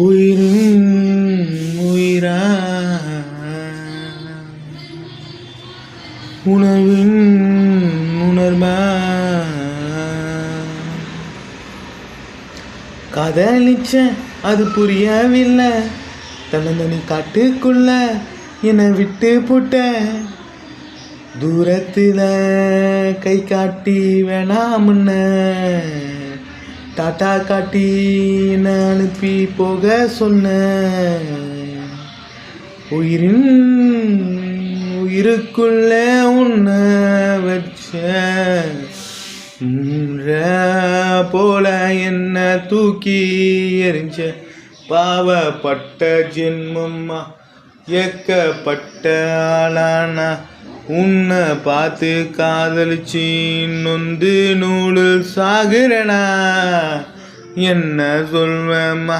உயிரின் உயிரா உணர்வின் உணர்வா காதலிச்ச அது புரியவில்லை தன்னந்தனி காட்டுக்குள்ள என்னை விட்டு போட்ட தூரத்தில் கை காட்டி வேணாமுன்ன டாட்டா காட்டி என்னை அனுப்பி போக சொன்ன உயிரின் உயிருக்குள்ள உன்னை வச்ச போல என்ன தூக்கி எறிஞ்ச பாவப்பட்ட ஜென்மம்மா ஏக்கப்பட்ட ஆளானா உன்னை பார்த்து காதலிச்சு நொந்து நூலில் சாகுறனா என்ன சொல்வேம்மா.